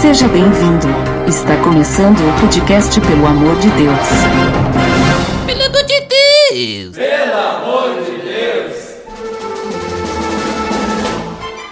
Seja bem-vindo. Está começando o podcast Pelo Amor de Deus. Pelo amor de Deus! Pelo amor de Deus!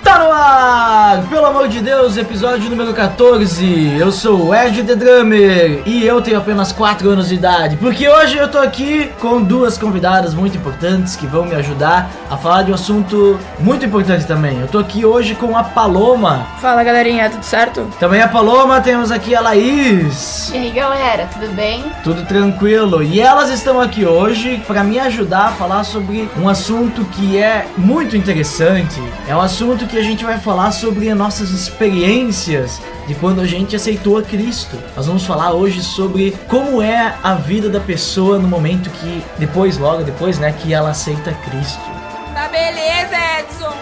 Tá no ar! Pelo amor de Deus, episódio número 14. Eu sou o Ed The Drummer e eu tenho apenas 4 anos de idade. Porque hoje eu tô aqui com duas convidadas muito importantes que vão me ajudar a falar de um assunto muito importante também. Eu tô aqui hoje com a Paloma. Fala galerinha, tudo certo? Também a Paloma, temos aqui a Laís. E aí galera, tudo bem? Tudo tranquilo. E elas estão aqui hoje para me ajudar a falar sobre um assunto que é muito interessante. É um assunto que a gente vai falar sobre as nossas experiências de quando a gente aceitou a Cristo. Nós vamos falar hoje sobre como é a vida da pessoa no momento que, logo depois, né, que ela aceita Cristo. Tá beleza, Edson!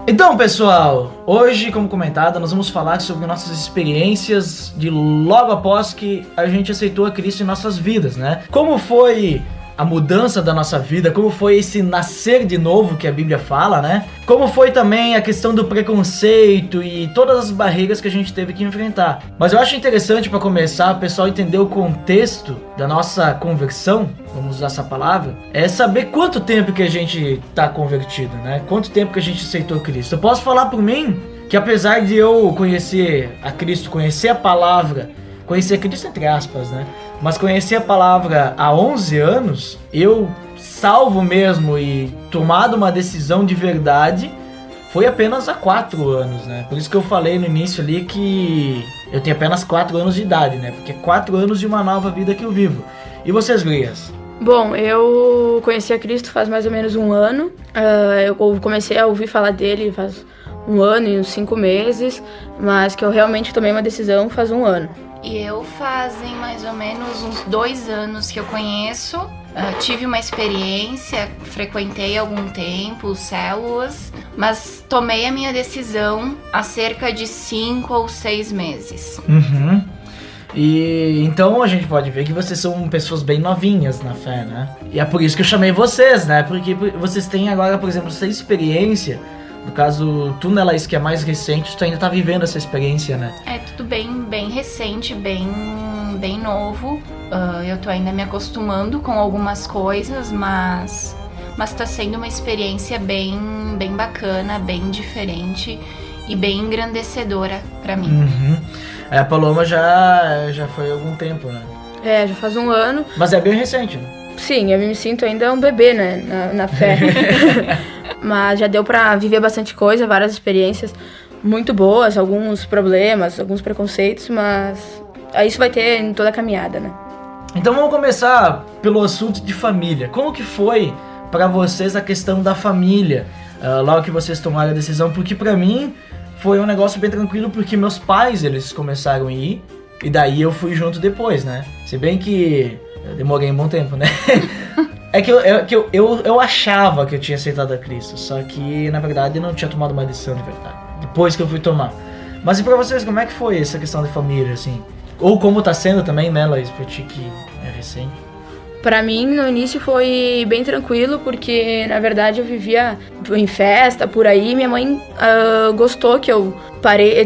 Então, pessoal, hoje, como comentado, nós vamos falar sobre nossas experiências de logo após que a gente aceitou a Cristo em nossas vidas, né? Como foi a mudança da nossa vida, como foi esse nascer de novo que a Bíblia fala, né? Como foi também a questão do preconceito e todas as barreiras que a gente teve que enfrentar. Mas eu acho interessante para começar, o pessoal entender o contexto da nossa conversão, vamos usar essa palavra, é saber quanto tempo que a gente tá convertido, né? Quanto tempo que a gente aceitou Cristo. Eu posso falar por mim que apesar de eu conhecer a Cristo, conhecer a palavra, conhecer Cristo entre aspas, né? Mas conhecer a palavra há 11 anos, eu salvo mesmo e tomado uma decisão de verdade, foi apenas há 4 anos, né? Por isso que eu falei no início ali que eu tenho apenas 4 anos de idade, né? Porque 4 anos de uma nova vida que eu vivo. E vocês, gurias? Bom, eu conheci a Cristo faz mais ou menos um ano. Eu comecei a ouvir falar dele faz um ano e uns 5 meses, mas que eu realmente tomei uma decisão faz um ano. E eu fazem mais ou menos uns 2 anos que eu conheço. Tive uma experiência, frequentei algum tempo, células, mas tomei a minha decisão há cerca de 5 ou 6 meses. Uhum. E então a gente pode ver que vocês são pessoas bem novinhas na fé, né? E é por isso que eu chamei vocês, né? Porque vocês têm agora, por exemplo, essa experiência. No caso, tu, né, Laís, que é mais recente, tu ainda tá vivendo essa experiência, né? É tudo bem recente, bem novo. Eu tô ainda me acostumando com algumas coisas, mas tá sendo uma experiência bem bacana, bem diferente e bem engrandecedora pra mim. Uhum. A Paloma já foi há algum tempo, né? É, já faz um ano. Mas é bem recente, né? Sim, eu me sinto ainda um bebê, né, na fé. Mas já deu pra viver bastante coisa, várias experiências muito boas, alguns problemas, alguns preconceitos, mas isso vai ter em toda a caminhada, né? Então vamos começar pelo assunto de família. Como que foi pra vocês a questão da família, logo que vocês tomaram a decisão? Porque pra mim foi um negócio bem tranquilo, porque meus pais, eles começaram a ir, e daí eu fui junto depois, né? Se bem que eu demorei um bom tempo, né? É que eu achava que eu tinha aceitado a Cristo, só que na verdade eu não tinha tomado uma decisão de verdade, depois que eu fui tomar. Mas e pra vocês, como é que foi essa questão de família, assim? Ou como tá sendo também, né, Laís, pra ti que é recente? Pra mim, no início foi bem tranquilo, porque na verdade eu vivia em festa, por aí. Minha mãe gostou que eu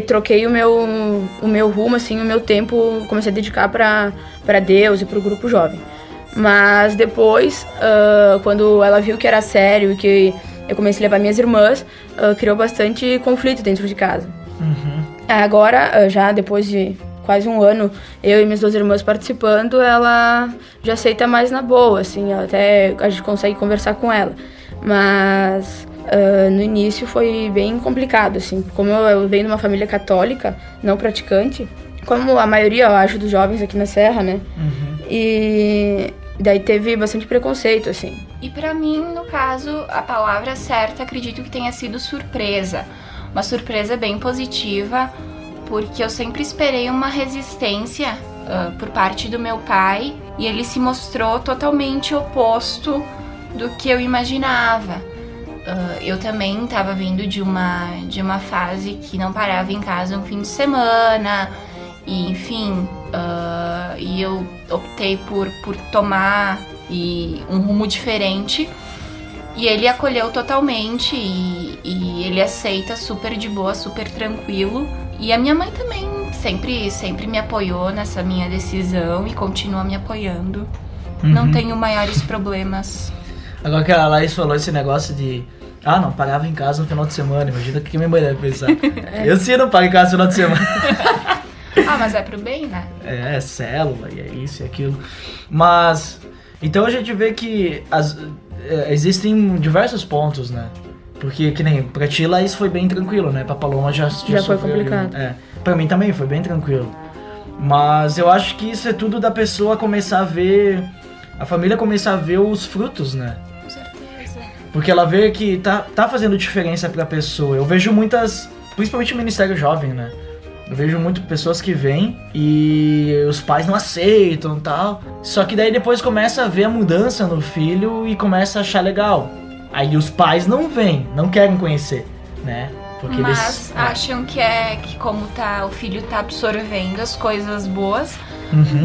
troquei o meu rumo, assim, o meu tempo, comecei a dedicar pra Deus e pro grupo jovem. Mas depois, quando ela viu que era sério e que eu comecei a levar minhas irmãs, criou bastante conflito dentro de casa. Uhum. Agora, já depois de quase um ano, eu e minhas 2 irmãs participando, ela já aceita mais na boa, assim, até a gente consegue conversar com ela. Mas no início foi bem complicado, assim, como eu venho de uma família católica, não praticante, como a maioria, eu acho, dos jovens aqui na Serra, né? Uhum. E daí teve bastante preconceito, assim. E pra mim, no caso, a palavra certa, acredito que tenha sido surpresa. Uma surpresa bem positiva, porque eu sempre esperei uma resistência por parte do meu pai, e ele se mostrou totalmente oposto do que eu imaginava. Eu também estava vindo de uma fase que não parava em casa um fim de semana, e enfim, e eu optei por tomar e um rumo diferente. E ele acolheu totalmente e ele aceita super de boa, super tranquilo. E a minha mãe também sempre me apoiou nessa minha decisão e continua me apoiando. Não tenho maiores problemas. Agora que a Laís falou esse negócio de... Ah, não, pagava em casa no final de semana. Imagina o que minha mãe deve pensar. Eu sim não pago em casa no final de semana. Mas é pro bem, né? É célula e é isso e aquilo. Mas... Então a gente vê que existem diversos pontos, né? Porque, que nem, pra ti, Laís, foi bem tranquilo, né? Pra Paloma já foi complicado. Pra mim também foi bem tranquilo. Mas eu acho que isso é tudo da pessoa começar a ver... A família começar a ver os frutos, né? Com certeza. Porque ela vê que tá fazendo diferença pra pessoa. Eu vejo muitas... Principalmente o Ministério Jovem, né? Eu vejo muito pessoas que vêm e os pais não aceitam e tal. Só que daí depois começa a ver a mudança no filho e começa a achar legal. Aí os pais não vêm, não querem conhecer, né? Porque mas acham que como o filho tá absorvendo as coisas boas,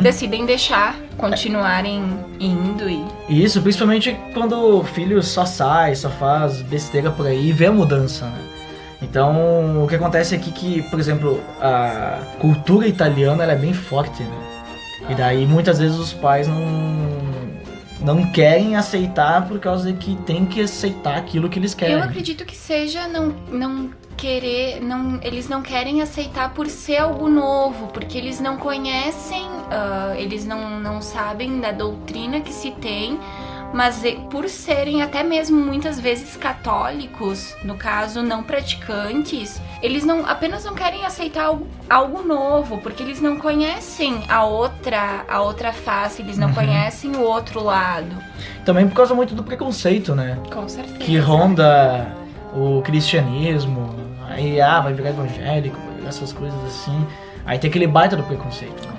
decidem deixar, continuarem indo e... Isso, principalmente quando o filho só sai, só faz besteira por aí e vê a mudança, né? Então, o que acontece aqui é que, por exemplo, a cultura italiana ela é bem forte, né? E daí, muitas vezes, os pais não querem aceitar por causa de que tem que aceitar aquilo que eles querem. Eu acredito que seja eles não querem aceitar por ser algo novo, porque eles não conhecem, eles não sabem da doutrina que se tem. Mas por serem até mesmo muitas vezes católicos, no caso não praticantes, eles apenas não querem aceitar algo novo, porque eles não conhecem a outra face, eles não conhecem o outro lado. Também por causa muito do preconceito, né? Com certeza. Que ronda o cristianismo, aí vai virar evangélico, vai virar essas coisas assim. Aí tem aquele baita do preconceito, né?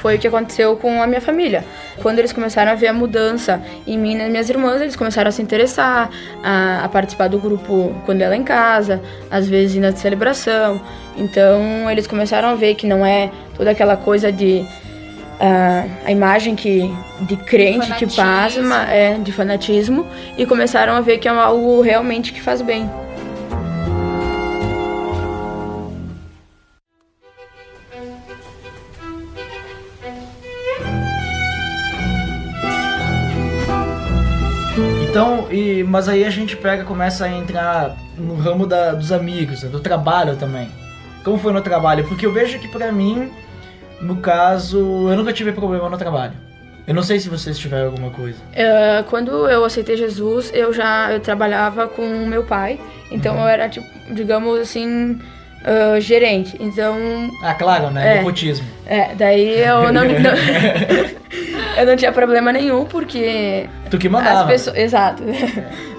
Foi o que aconteceu com a minha família. Quando eles começaram a ver a mudança em mim e nas minhas irmãs, eles começaram a se interessar, a participar do grupo quando ela em casa, às vezes ir na celebração. Então, eles começaram a ver que não é toda aquela coisa de... a imagem de crente que pasma, de fanatismo, e começaram a ver que é algo realmente que faz bem. Então, mas aí a gente começa a entrar no ramo dos amigos, né, do trabalho também. Como foi no trabalho? Porque eu vejo que pra mim, no caso, eu nunca tive problema no trabalho. Eu não sei se vocês tiveram alguma coisa. Quando eu aceitei Jesus, eu trabalhava com o meu pai. Então eu era, tipo, digamos assim, gerente. Então... claro, né? Nepotismo. Daí eu não eu não tinha problema nenhum, porque... Tu que mandava. Exato.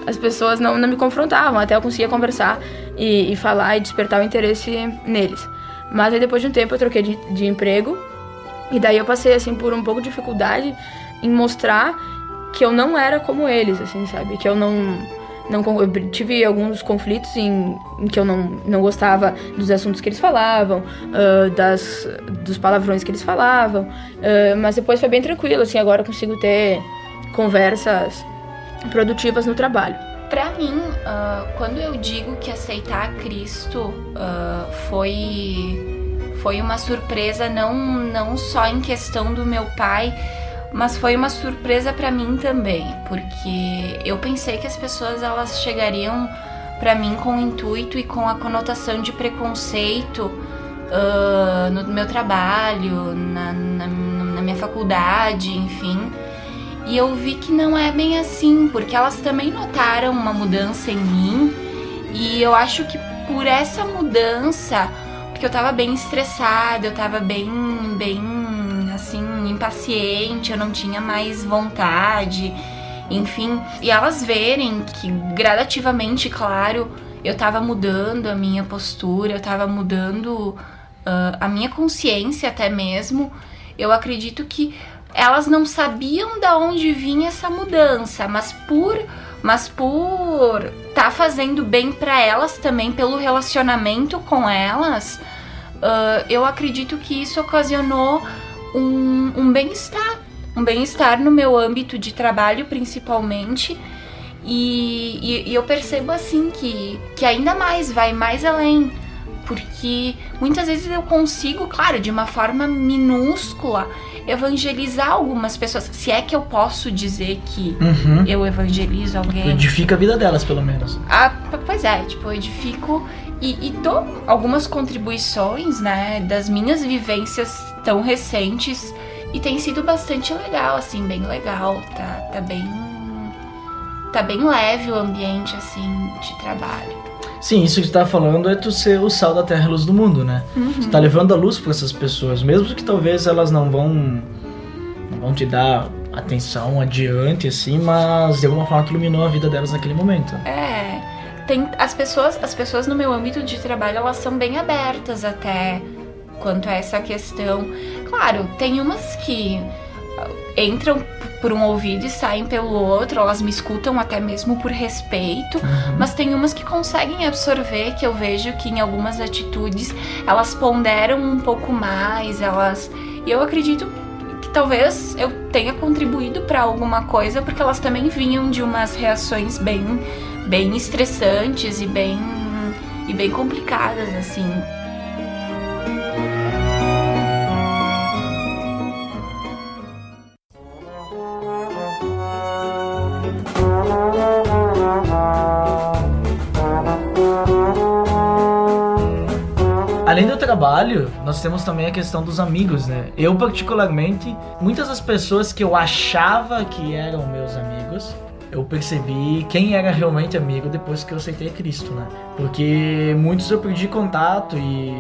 As pessoas não me confrontavam, até eu conseguia conversar e falar e despertar o interesse neles. Mas aí depois de um tempo eu troquei de emprego, e daí eu passei, assim, por um pouco de dificuldade em mostrar que eu não era como eles, assim, sabe? Que eu eu tive alguns conflitos em que eu não gostava dos assuntos que eles falavam, dos palavrões que eles falavam, mas depois foi bem tranquilo, assim, agora eu consigo ter conversas produtivas no trabalho. Pra mim, quando eu digo que aceitar Cristo foi uma surpresa, não só em questão do meu pai, mas foi uma surpresa pra mim também, porque eu pensei que as pessoas elas chegariam pra mim com o intuito e com a conotação de preconceito no meu trabalho, na minha faculdade, enfim. E eu vi que não é bem assim, porque elas também notaram uma mudança em mim, e eu acho que por essa mudança, porque eu tava bem estressada, eu tava bem assim, impaciente, eu não tinha mais vontade, enfim. E elas verem que gradativamente, claro, eu tava mudando a minha postura, eu tava mudando a minha consciência até mesmo. Eu acredito que elas não sabiam de onde vinha essa mudança, mas por tá fazendo bem pra elas também, pelo relacionamento com elas, eu acredito que isso ocasionou um bem-estar um bem-estar no meu âmbito de trabalho, principalmente. E eu percebo assim que ainda mais, vai mais além, porque muitas vezes eu consigo, claro, de uma forma minúscula, evangelizar algumas pessoas, se é que eu posso dizer que eu evangelizo alguém. Edifica a vida delas, pelo menos. Pois é, tipo, eu edifico e dou algumas contribuições, né, das minhas vivências tão recentes, e tem sido bastante legal, assim, bem legal, tá bem leve o ambiente, assim, de trabalho. Sim, isso que tu tá falando é tu ser o sal da terra e luz do mundo, né? Tu tá levando a luz pra essas pessoas, mesmo que talvez elas não vão te dar atenção adiante, assim, mas de alguma forma tu iluminou a vida delas naquele momento. Tem as pessoas no meu âmbito de trabalho, elas são bem abertas até quanto a essa questão. Claro, tem umas que entram por um ouvido e saem pelo outro, elas me escutam até mesmo por respeito, mas tem umas que conseguem absorver, que eu vejo que em algumas atitudes elas ponderam um pouco mais, e eu acredito que talvez eu tenha contribuído para alguma coisa, porque elas também vinham de umas reações bem estressantes e bem complicadas, assim. Além do trabalho, nós temos também a questão dos amigos, né? Eu, particularmente, muitas das pessoas que eu achava que eram meus amigos, eu percebi quem era realmente amigo depois que eu aceitei Cristo, né? Porque muitos eu perdi contato e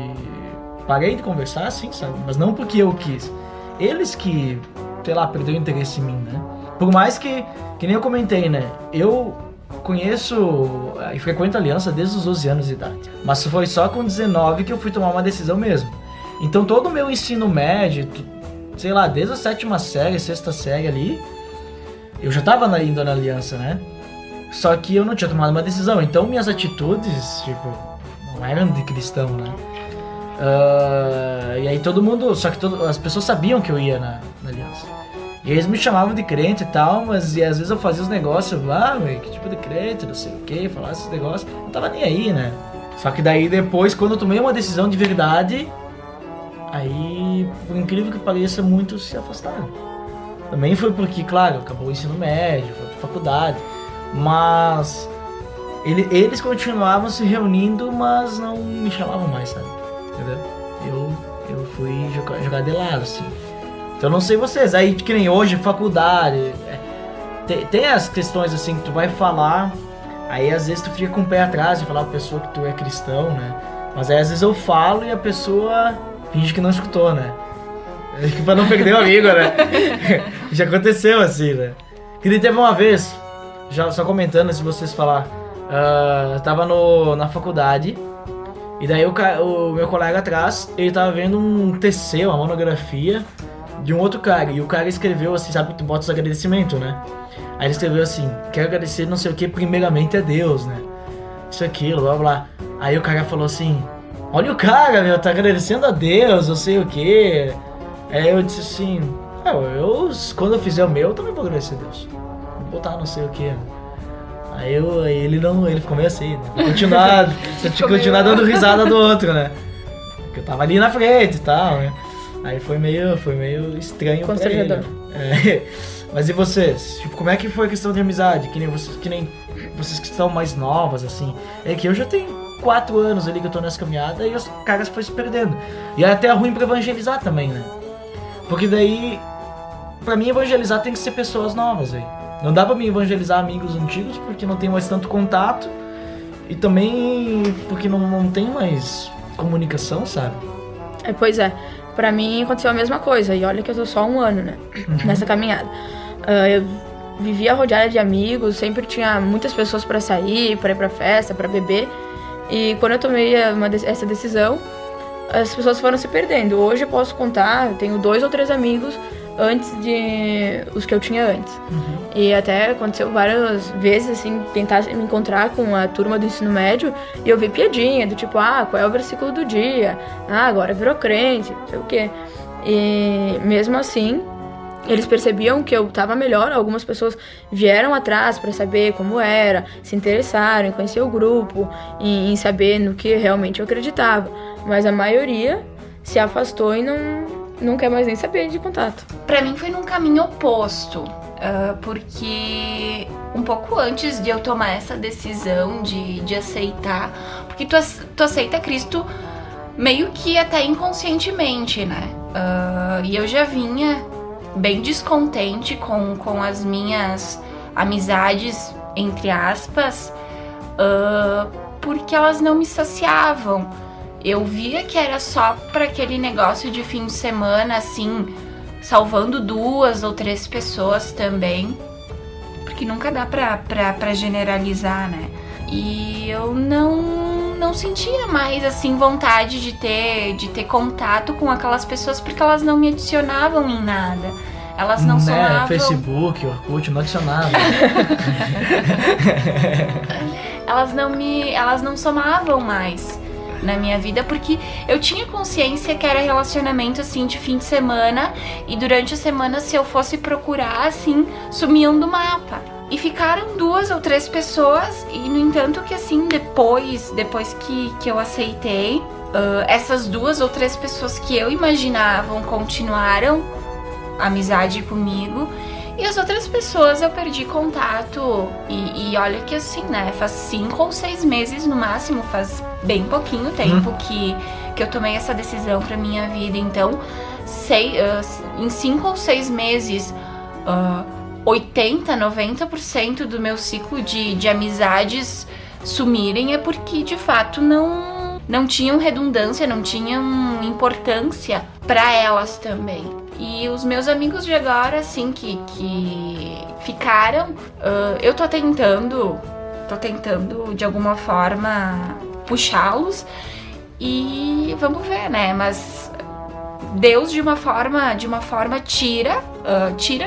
parei de conversar, assim, sabe? Mas não porque eu quis. Eles que, sei lá, perderam interesse em mim, né? Por mais que nem eu comentei, né? Eu conheço e frequento a Aliança desde os 12 anos de idade. Mas foi só com 19 que eu fui tomar uma decisão mesmo. Então todo o meu ensino médio, sei lá, desde a 7ª série, 6ª série ali, eu já tava indo na Aliança, né? Só que eu não tinha tomado uma decisão. Então minhas atitudes, tipo, não eram de cristão, né? E aí todo mundo, só que as pessoas sabiam que eu ia na Aliança. E eles me chamavam de crente e tal, mas às vezes eu fazia os negócios, que tipo de crente, não sei o que, falava esses negócios, não tava nem aí, né? Só que daí depois, quando eu tomei uma decisão de verdade, aí, por incrível que pareça, muitos se afastaram. Também foi porque, claro, acabou o ensino médio, foi pra faculdade, mas eles continuavam se reunindo, mas não me chamavam mais, sabe? Entendeu? Eu fui jogar de lado, assim. Então não sei vocês, aí que nem hoje, faculdade, tem as questões assim que tu vai falar, aí às vezes tu fica com o pé atrás de falar pra pessoa que tu é cristão, né? Mas aí às vezes eu falo e a pessoa finge que não escutou, né? Pra não perder o amigo, né? Já aconteceu assim, né? Que nem teve uma vez, já só comentando se vocês falar, eu tava na faculdade, e daí o meu colega atrás, ele tava vendo um TC, uma monografia, de um outro cara, e o cara escreveu assim, sabe que tu bota os agradecimentos, né? Aí ele escreveu assim, quero agradecer não sei o que, primeiramente a Deus, né? Isso, aquilo, blá blá. Aí o cara falou assim, olha o cara, meu, tá agradecendo a Deus, não sei o que. Aí eu disse assim, quando eu fizer o meu, eu também vou agradecer a Deus. Vou botar não sei o que. Aí ele ficou meio assim, né? Continuar dando risada do outro, né? Porque eu tava ali na frente e tal, né? Aí foi meio estranho pra ele. Mas e vocês? Tipo, como é que foi a questão de amizade? Que nem vocês que estão mais novas, assim. É que eu já tenho 4 anos ali que eu tô nessa caminhada e os caras foram se perdendo. E é até ruim pra evangelizar também, né? Porque daí, pra mim, evangelizar tem que ser pessoas novas, aí. Não dá pra mim evangelizar amigos antigos porque não tem mais tanto contato. E também porque não tem mais comunicação, sabe? Pois é. Pra mim aconteceu a mesma coisa, e olha que eu tô só há 1 ano, né, nessa caminhada. Eu vivia rodeada de amigos, sempre tinha muitas pessoas pra sair, pra ir pra festa, pra beber. E quando eu tomei essa decisão, as pessoas foram se perdendo. Hoje eu posso contar, eu tenho 2 ou 3 amigos antes de os que eu tinha antes. E até aconteceu várias vezes, assim, tentar me encontrar com a turma do ensino médio e eu vi piadinha, do tipo, qual é o versículo do dia? Agora virou crente, não sei o quê. E mesmo assim, eles percebiam que eu tava melhor, algumas pessoas vieram atrás pra saber como era, se interessaram em conhecer o grupo, em saber no que realmente eu acreditava. Mas a maioria se afastou e não quer mais nem saber de contato. Pra mim foi num caminho oposto, porque um pouco antes de eu tomar essa decisão de aceitar, porque tu aceita Cristo meio que até inconscientemente, né? E eu já vinha bem descontente com as minhas amizades, entre aspas, porque elas não me saciavam. Eu via que era só para aquele negócio de fim de semana, assim, salvando 2 ou 3 pessoas também, porque nunca dá pra generalizar, né? E eu não sentia mais, assim, vontade de ter contato com aquelas pessoas, porque elas não me adicionavam em nada. Elas não somavam... Facebook, Orkut, não adicionava. Elas não somavam mais na minha vida, porque eu tinha consciência que era relacionamento, assim, de fim de semana, e durante a semana, se eu fosse procurar, assim, sumiam do mapa. E ficaram 2 ou 3 pessoas, e no entanto que, assim, depois que eu aceitei, essas 2 ou 3 pessoas que eu imaginava continuaram a amizade comigo, e as outras pessoas eu perdi contato, e olha que assim, né, faz 5 ou 6 meses no máximo, faz bem pouquinho tempo que eu tomei essa decisão pra minha vida. Então, em 5 ou 6 meses, 80, 90% do meu ciclo de amizades sumirem é porque, de fato, não tinham redundância, não tinham importância pra elas também. E os meus amigos de agora, assim, que ficaram, eu tô tentando de alguma forma puxá-los, e vamos ver, né? Mas Deus de uma forma tira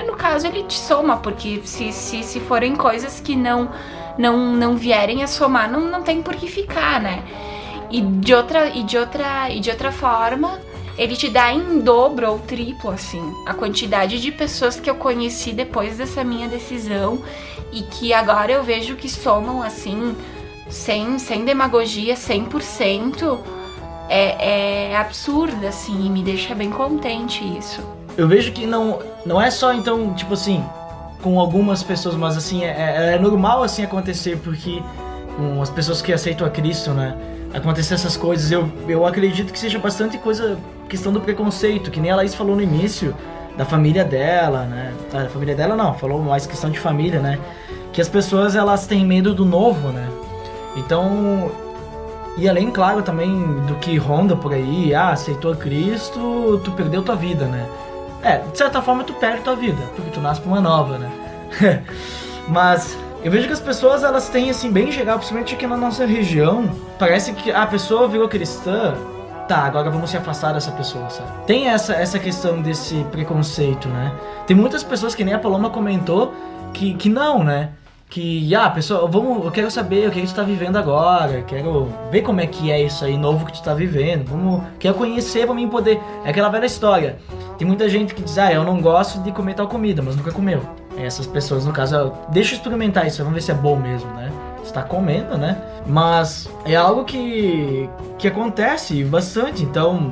no caso ele te soma, porque se forem coisas que não vierem a somar, não tem por que ficar, né? E de outra forma, ele te dá em dobro ou triplo, assim, a quantidade de pessoas que eu conheci depois dessa minha decisão, e que agora eu vejo que somam, assim, sem demagogia, 100%, é absurdo, assim, e me deixa bem contente isso. Eu vejo que não é só, então, tipo assim, com algumas pessoas, mas assim, é normal assim acontecer, porque com as pessoas que aceitam a Cristo, né, acontecer essas coisas. Eu acredito que seja bastante coisa, questão do preconceito, que nem a Laís falou no início, da família dela, né, da família dela não, falou mais questão de família, né, que as pessoas, elas têm medo do novo, né, então, e além, claro, também do que ronda por aí, aceitou a Cristo, tu perdeu tua vida, né, de certa forma tu perde tua vida, porque tu nasce pra uma nova, né, mas eu vejo que as pessoas, elas têm, assim, bem geral, principalmente aqui na nossa região, parece que a pessoa virou cristã, tá, agora vamos se afastar dessa pessoa, sabe? Tem essa questão desse preconceito, né? Tem muitas pessoas, que nem a Paloma comentou, que não, né? Que, pessoal, eu quero saber o que tu tá vivendo agora, quero ver como é que é isso aí novo que tu tá vivendo, quero conhecer pra mim poder... É aquela velha história. Tem muita gente que diz, eu não gosto de comer tal comida, mas nunca comeu. Essas pessoas, no caso, deixa eu experimentar isso, vamos ver se é bom mesmo, né? Você tá comendo, né? Mas é algo que acontece bastante, então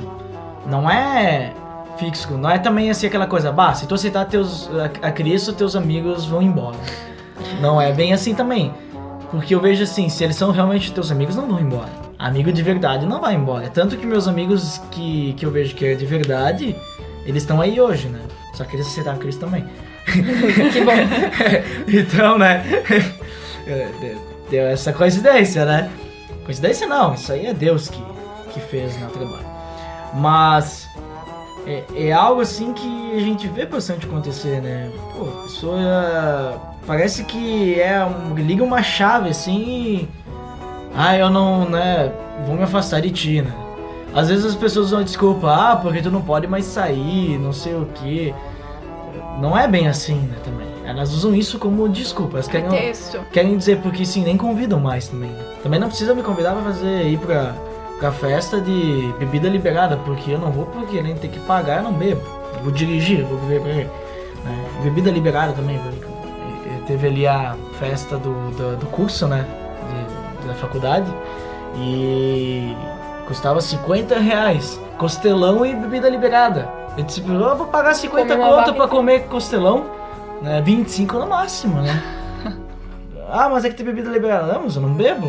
não é fixo, não é também assim aquela coisa, se tu aceitar a Cristo, teus amigos vão embora. Não é bem assim também, porque eu vejo assim, se eles são realmente teus amigos, não vão embora. Amigo de verdade não vai embora, tanto que meus amigos que eu vejo que é de verdade, eles estão aí hoje, né? Só que eles aceitaram Cristo também. Que bom. Então, né? Deu essa coincidência, né? Coincidência não, isso aí é Deus que fez no trabalho. Mas é algo assim que a gente vê bastante acontecer, né? Pô, a pessoa parece que liga uma chave assim e... eu não, né? Vou me afastar de ti, né? Às vezes as pessoas dão desculpa, porque tu não pode mais sair, não sei o que. Não é bem assim, né, também. Elas usam isso como desculpa. Elas querem dizer, porque sim, nem convidam mais também. Né? Também não precisa me convidar pra ir pra festa de bebida liberada, porque eu não vou, porque além de ter que pagar, eu não bebo. Eu vou dirigir, eu vou beber. né? Bebida liberada também, teve ali a festa do curso, né, da faculdade, e custava R$50, costelão e bebida liberada. Eu disse, eu vou pagar 50 conto pra comer costelão, né, 25 no máximo, né? Ah, mas é que tem bebida liberada. Não, mas eu não bebo.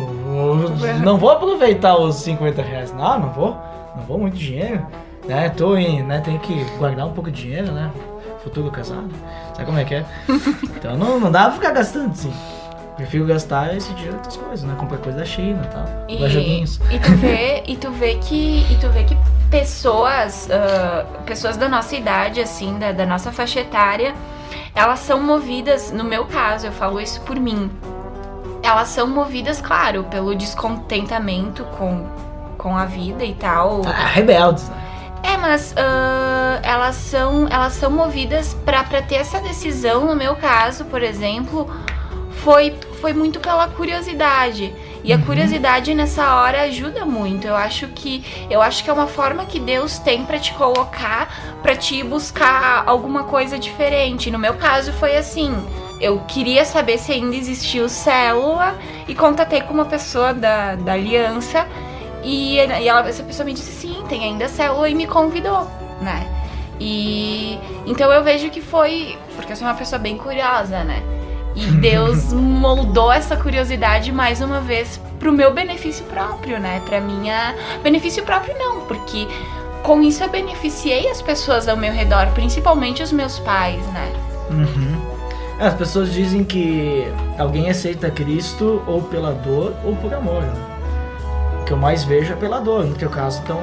Não vou aproveitar os R$50. Não vou, muito dinheiro. Né, tenho que guardar um pouco de dinheiro, né? Futuro casado. Sabe como é que é? Então não dá pra ficar gastando assim. Prefiro gastar esse dinheiro em outras coisas, né? Comprar coisa da China e tal. Comprar joguinhos. E tu vê que pessoas da nossa idade, assim, da nossa faixa etária, elas são movidas, no meu caso, eu falo isso por mim, elas são movidas, claro, pelo descontentamento com a vida e tal. Rebeldes, né? Mas elas são movidas pra ter essa decisão, no meu caso, por exemplo, foi muito pela curiosidade. E a curiosidade nessa hora ajuda muito. Eu acho que é uma forma que Deus tem pra te colocar, pra te buscar alguma coisa diferente. No meu caso foi assim, eu queria saber se ainda existia o Célula e contatei com uma pessoa da aliança e essa pessoa me disse sim, tem ainda Célula, e me convidou, né? E então eu vejo que foi, porque eu sou uma pessoa bem curiosa, né? E Deus moldou essa curiosidade mais uma vez pro meu benefício próprio, né? Pra minha... Benefício próprio não, porque com isso eu beneficiei as pessoas ao meu redor, principalmente os meus pais, né? As pessoas dizem que alguém aceita Cristo ou pela dor ou por amor, né? O que eu mais vejo é pela dor, no teu caso, então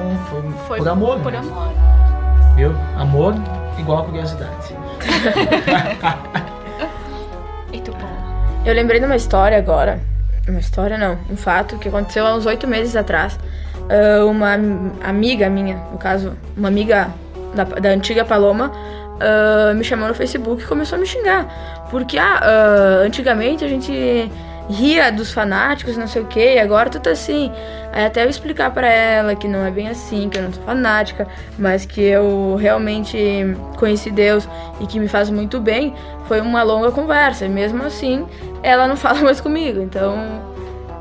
foi por amor, por né? amor. Viu? Amor igual a curiosidade. E tu, Paulo? Eu lembrei de uma história agora. Uma história não, um fato que aconteceu há uns 8 meses atrás. Uma amiga minha, no caso, uma amiga da antiga Paloma, me chamou no Facebook e começou a me xingar. Porque antigamente a gente ria dos fanáticos, não sei o que, e agora tu tá assim. Aí até eu explicar pra ela que não é bem assim, que eu não sou fanática, mas que eu realmente conheci Deus e que me faz muito bem, foi uma longa conversa. E mesmo assim, ela não fala mais comigo. Então,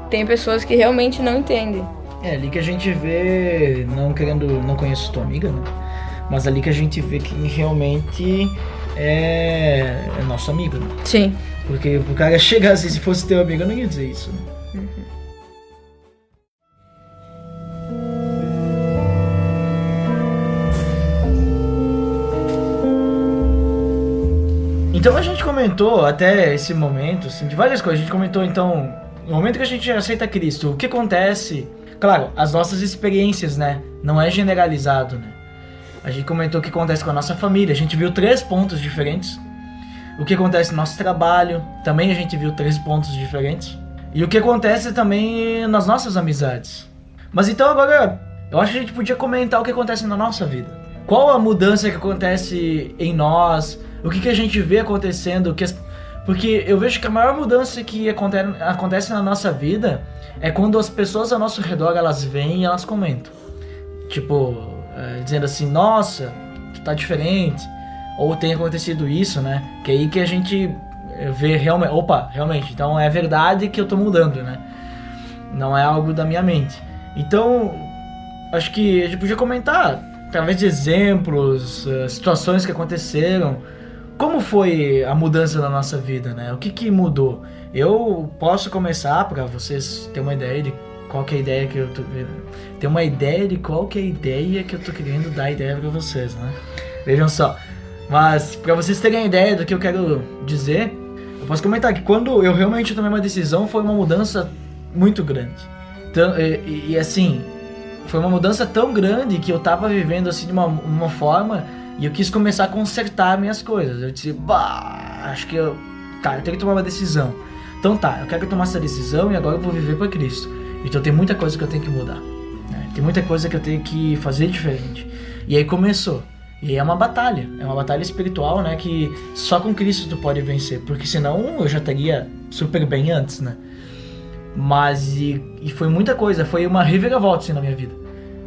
tem pessoas que realmente não entendem. É ali que a gente vê, não conheço tua amiga, né? Mas ali que a gente vê que realmente é nosso amigo, né? Sim. Porque o cara chegar assim, se fosse teu amigo, eu não ia dizer isso, né? Então a gente comentou até esse momento, assim, de várias coisas. A gente comentou, então, no momento que a gente aceita Cristo, o que acontece? Claro, as nossas experiências, né? Não é generalizado, né? A gente comentou o que acontece com a nossa família. A gente viu 3 pontos diferentes. O que acontece no nosso trabalho, também a gente viu 3 pontos diferentes. E o que acontece também nas nossas amizades. Mas então agora, eu acho que a gente podia comentar o que acontece na nossa vida. Qual a mudança que acontece em nós? O que a gente vê acontecendo? Porque eu vejo que a maior mudança que acontece na nossa vida é quando as pessoas ao nosso redor, elas vêm e elas comentam. Tipo, dizendo assim, nossa, tu tá diferente. Ou tem acontecido isso, né? Que é aí que a gente vê realmente, opa, realmente, então é verdade que eu tô mudando, né? Não é algo da minha mente. Então, acho que a gente podia comentar, através de exemplos, situações que aconteceram, como foi a mudança na nossa vida, né? O que mudou? Eu posso começar para vocês terem uma ideia de qual que é a ideia que eu tô... Ter uma ideia de qual que é a ideia que eu tô querendo dar ideia para vocês, né? Vejam só. Mas, para vocês terem a ideia do que eu quero dizer, eu posso comentar que quando eu realmente tomei uma decisão, foi uma mudança muito grande. Então, e assim, foi uma mudança tão grande que eu tava vivendo assim de uma forma e eu quis começar a consertar minhas coisas. Eu disse, acho que eu tenho que tomar uma decisão. Então eu quero tomar essa decisão e agora eu vou viver para Cristo. Então tem muita coisa que eu tenho que mudar, né? Tem muita coisa que eu tenho que fazer diferente. E aí começou. E aí é uma batalha espiritual, né, que só com Cristo tu pode vencer, porque senão eu já estaria super bem antes, né? Mas, e foi muita coisa, foi uma reviravolta assim na minha vida.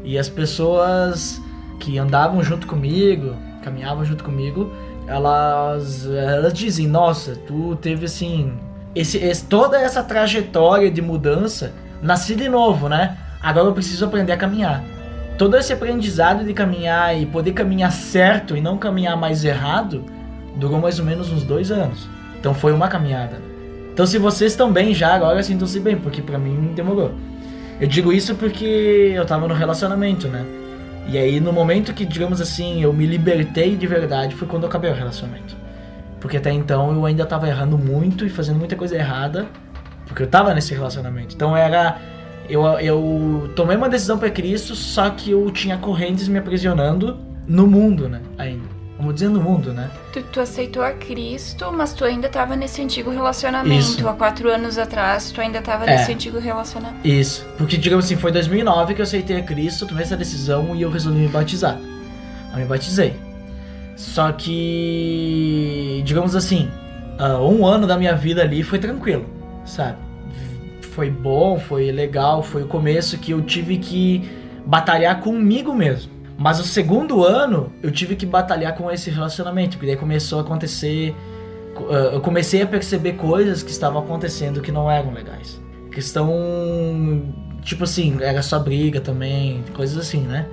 E as pessoas que andavam junto comigo, caminhavam junto comigo, elas dizem, nossa, tu teve assim, toda essa trajetória de mudança, nasci de novo, né? Agora eu preciso aprender a caminhar. Todo esse aprendizado de caminhar e poder caminhar certo e não caminhar mais errado, durou mais ou menos uns 2 anos. Então foi uma caminhada. Então se vocês estão bem já, agora sintam-se bem, porque pra mim demorou. Eu digo isso porque eu tava no relacionamento, né? E aí no momento que, digamos assim, eu me libertei de verdade, foi quando eu acabei o relacionamento. Porque até então eu ainda tava errando muito e fazendo muita coisa errada, porque eu tava nesse relacionamento. Então eu tomei uma decisão pra Cristo, só que eu tinha correntes me aprisionando no mundo, né? Ainda. Vamos dizer no mundo, né? Tu aceitou a Cristo, mas tu ainda tava nesse antigo relacionamento. Isso. Há 4 anos atrás, tu ainda tava nesse antigo relacionamento. Isso. Porque, digamos assim, foi em 2009 que eu aceitei a Cristo, tomei essa decisão e eu resolvi me batizar. Eu me batizei. Só que, digamos assim, 1 ano da minha vida ali foi tranquilo, sabe? Foi bom, foi legal, foi o começo que eu tive que batalhar comigo mesmo. Mas o 2º ano, eu tive que batalhar com esse relacionamento, porque daí começou a acontecer... Eu comecei a perceber coisas que estavam acontecendo que não eram legais. Questão... Tipo assim, era só briga também, coisas assim, né?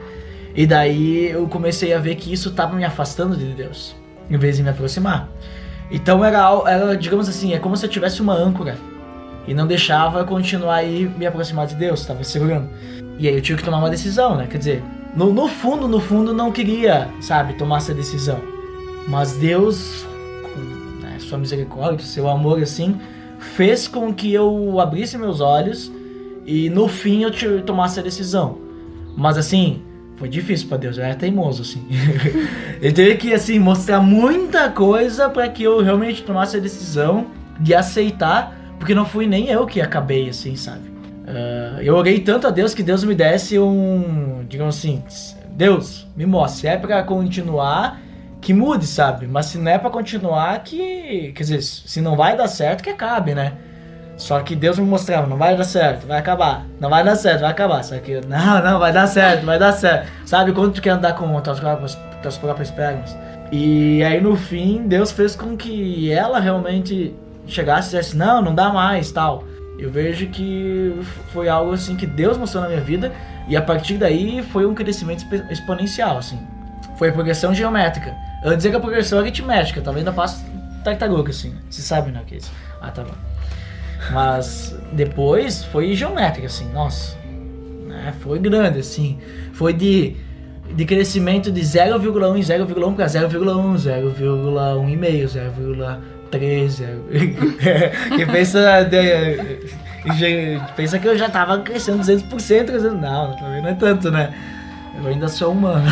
E daí eu comecei a ver que isso estava me afastando de Deus, em vez de me aproximar. Então era, digamos assim, é como se eu tivesse uma âncora e não deixava eu continuar aí me aproximar de Deus, estava segurando. E aí eu tive que tomar uma decisão, né? Quer dizer, no fundo, não queria, sabe, tomar essa decisão. Mas Deus, com, né, sua misericórdia, seu amor, assim, fez com que eu abrisse meus olhos e no fim eu tomasse a decisão. Mas assim, foi difícil pra Deus, eu era teimoso, assim. Ele teve que, assim, mostrar muita coisa pra que eu realmente tomasse a decisão de aceitar, porque não fui nem eu que acabei, assim, sabe? Eu orei tanto a Deus que Deus me desse digamos assim, Deus, me mostre, se é pra continuar, que mude, sabe? Mas se não é pra continuar, quer dizer, se não vai dar certo, que acabe, né? Só que Deus me mostrava, não vai dar certo, vai acabar, não vai dar certo, vai acabar. Só que, não, vai dar certo, vai dar certo. Sabe quando tu quer andar com tuas próprias pernas? E aí no fim, Deus fez com que ela realmente chegasse e dissesse, não dá mais, tal. Eu vejo que foi algo assim que Deus mostrou na minha vida e a partir daí foi um crescimento exponencial, assim. Foi a progressão geométrica. Eu ia dizer que a progressão aritmética, talvez ainda passo tartaruga, assim. Você sabe, né, o que é isso? Ah, tá bom. Mas depois foi geométrica, assim, nossa. Né, foi grande, assim. Foi de crescimento de 0,1 em 0,1 para 0,1, 0,1,5, 0,3. Que pensa que eu já tava crescendo 200%, não, também não é tanto, né? Eu ainda sou humano.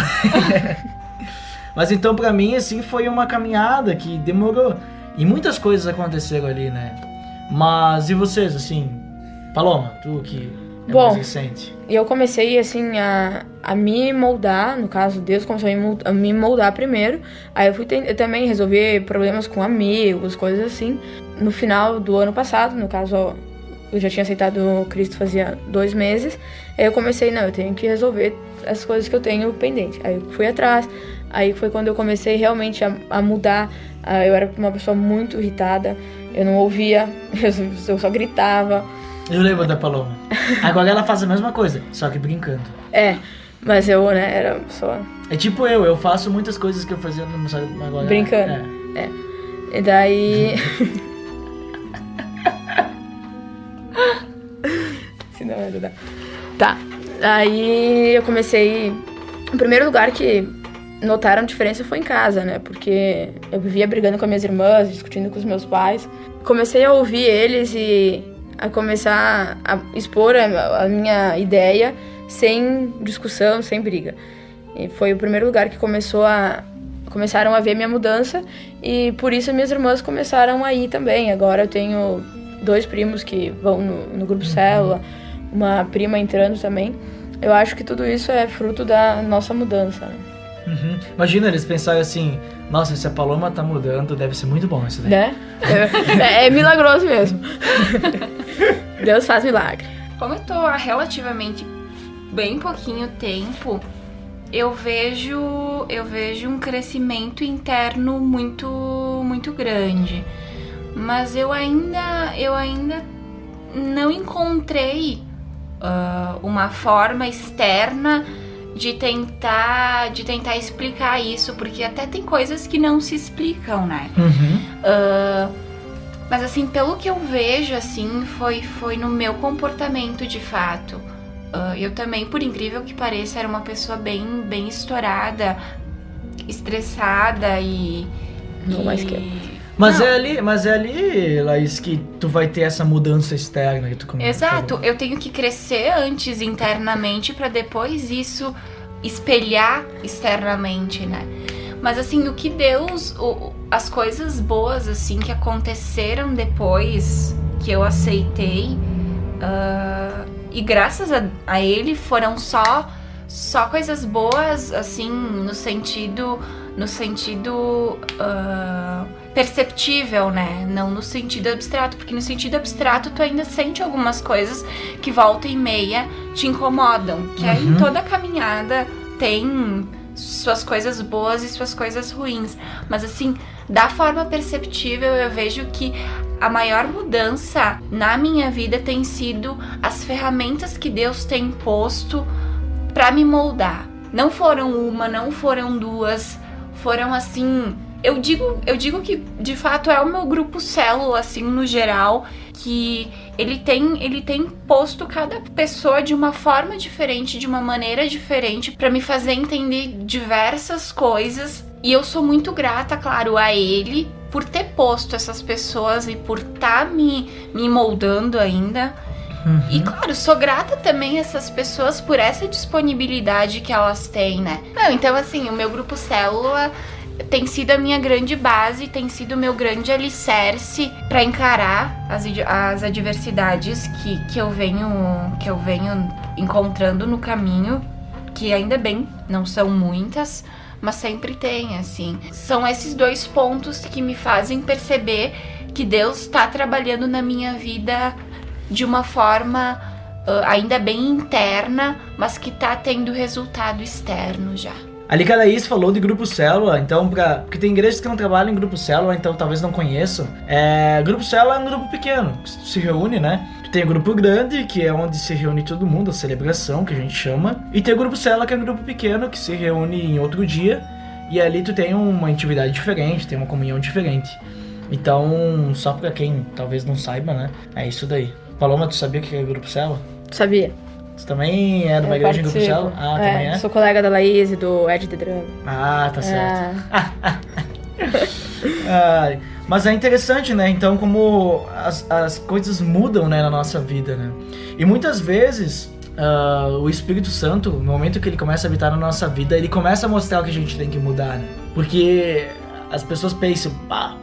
Mas então pra mim, assim, foi uma caminhada que demorou. E muitas coisas aconteceram ali, né? Mas e vocês, assim? Paloma, tu que é mais recente. Eu comecei, assim, a me moldar. No caso, Deus começou a me moldar primeiro. Aí eu fui também resolver problemas com amigos, coisas assim. No final do ano passado, no caso, eu já tinha aceitado Cristo fazia 2 meses. Aí eu comecei, eu tenho que resolver as coisas que eu tenho pendente. Aí eu fui atrás. Aí foi quando eu comecei realmente a mudar. Eu era uma pessoa muito irritada. Eu não ouvia, eu só gritava. Eu lembro da Paloma. Agora ela faz a mesma coisa, só que brincando. Mas eu, era só... É tipo eu faço muitas coisas que eu fazia no museu agora. Brincando. E daí... Se não vai ajudar. Tá. Aí eu comecei... O primeiro lugar que notaram diferença foi em casa, né? Porque eu vivia brigando com as minhas irmãs, discutindo com os meus pais. Comecei a ouvir eles e a começar a expor a minha ideia sem discussão, sem briga. E foi o primeiro lugar que começaram a ver minha mudança e por isso minhas irmãs começaram a ir também. Agora eu tenho 2 primos que vão no grupo Célula, uma prima entrando também. Eu acho que tudo isso é fruto da nossa mudança, né? Imagina eles pensarem assim, nossa, se a Paloma tá mudando, deve ser muito bom isso daí. Né? É milagroso mesmo. Deus faz milagre. Como eu tô há relativamente bem pouquinho tempo eu vejo um crescimento interno muito grande. Mas eu ainda não encontrei uma forma externa de tentar explicar isso, porque até tem coisas que não se explicam, né? Mas assim, pelo que eu vejo, assim, foi no meu comportamento de fato. Eu também, por incrível que pareça, era uma pessoa bem estourada, estressada e... Não mais que eu. Mas é ali, Laís, que tu vai ter essa mudança externa que tu comentou. Exato, eu tenho que crescer antes internamente pra depois isso espelhar externamente, né? Mas assim, o que Deus, as coisas boas assim que aconteceram depois que eu aceitei, e graças a Ele foram só coisas boas, assim, no sentido perceptível, né? Não no sentido abstrato, porque no sentido abstrato tu ainda sente algumas coisas que volta e meia te incomodam, que aí em toda caminhada tem suas coisas boas e suas coisas ruins, mas assim, da forma perceptível eu vejo que a maior mudança na minha vida tem sido as ferramentas que Deus tem posto pra me moldar. Não foram uma, não foram duas, foram assim... Eu digo que de fato é o meu grupo célula, assim, no geral, que ele tem posto cada pessoa de uma forma diferente, de uma maneira diferente, pra me fazer entender diversas coisas. E eu sou muito grata, claro, a ele por ter posto essas pessoas e por estar me moldando ainda. E claro, sou grata também a essas pessoas por essa disponibilidade que elas têm, né? Não, então assim, o meu grupo célula tem sido a minha grande base, tem sido o meu grande alicerce para encarar as adversidades que eu venho encontrando no caminho, que ainda bem não são muitas, mas sempre tem, assim. São esses dois pontos que me fazem perceber que Deus está trabalhando na minha vida de uma forma ainda bem interna, mas que tá tendo resultado externo já. Ali que a Laís falou de grupo célula, então, porque tem igrejas que não trabalham em grupo célula, então talvez não conheçam. Grupo célula é um grupo pequeno, que se reúne, né? Tu tem o grupo grande, que é onde se reúne todo mundo, a celebração, que a gente chama. E tem o grupo célula, que é um grupo pequeno, que se reúne em outro dia. E ali tu tem uma intimidade diferente, tem uma comunhão diferente. Então, só pra quem talvez não saiba, né? É isso daí. Paloma, tu sabia o que é grupo célula? Sabia. Você também é de uma igreja em grupo célula? Ah, também é? Sou colega da Laís e do Ed The Drum. Ah, tá certo. Mas é interessante, né? Então, como as coisas mudam, né, na nossa vida, né? E muitas vezes, o Espírito Santo, no momento que ele começa a habitar na nossa vida, ele começa a mostrar o que a gente tem que mudar, né? Porque as pessoas pensam,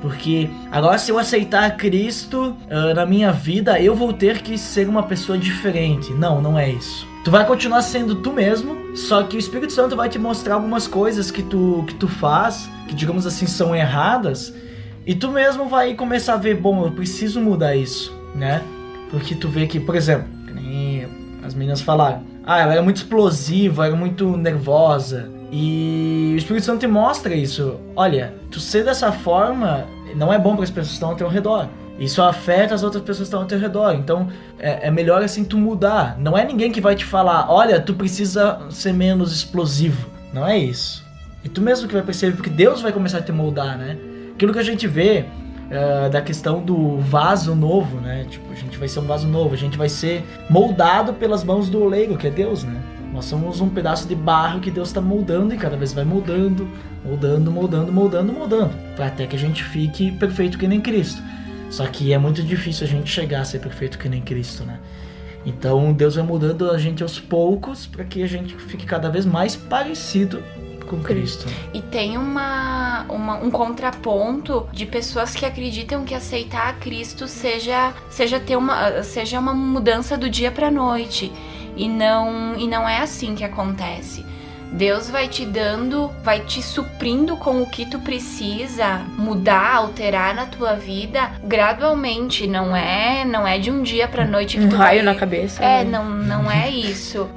porque agora se eu aceitar Cristo na minha vida, eu vou ter que ser uma pessoa diferente. Não é isso. Tu vai continuar sendo tu mesmo, só que o Espírito Santo vai te mostrar algumas coisas que tu faz, que digamos assim são erradas, e tu mesmo vai começar a ver, bom, eu preciso mudar isso, né? Porque tu vê que, por exemplo, que nem as meninas falaram, ela era muito explosiva, era muito nervosa. E o Espírito Santo te mostra isso. Olha, tu ser dessa forma não é bom para as pessoas que estão ao teu redor. Isso afeta as outras pessoas que estão ao teu redor. Então é melhor assim tu mudar. Não é ninguém que vai te falar, olha, tu precisa ser menos explosivo. Não é isso. E tu mesmo que vai perceber, porque Deus vai começar a te moldar, né? Aquilo que a gente vê da questão do vaso novo, né? Tipo, a gente vai ser um vaso novo, a gente vai ser moldado pelas mãos do oleiro, que é Deus, né? Nós somos um pedaço de barro que Deus está moldando e cada vez vai moldando, para até que a gente fique perfeito que nem Cristo. Só que é muito difícil a gente chegar a ser perfeito que nem Cristo, né? Então Deus vai mudando a gente aos poucos para que a gente fique cada vez mais parecido com Cristo. E tem um contraponto de pessoas que acreditam que aceitar a Cristo seja uma mudança do dia para noite. E não é assim que acontece. Deus vai te dando, vai te suprindo com o que tu precisa mudar, alterar na tua vida gradualmente, não é de um dia pra noite que Um tu raio vai... na cabeça. Não é isso.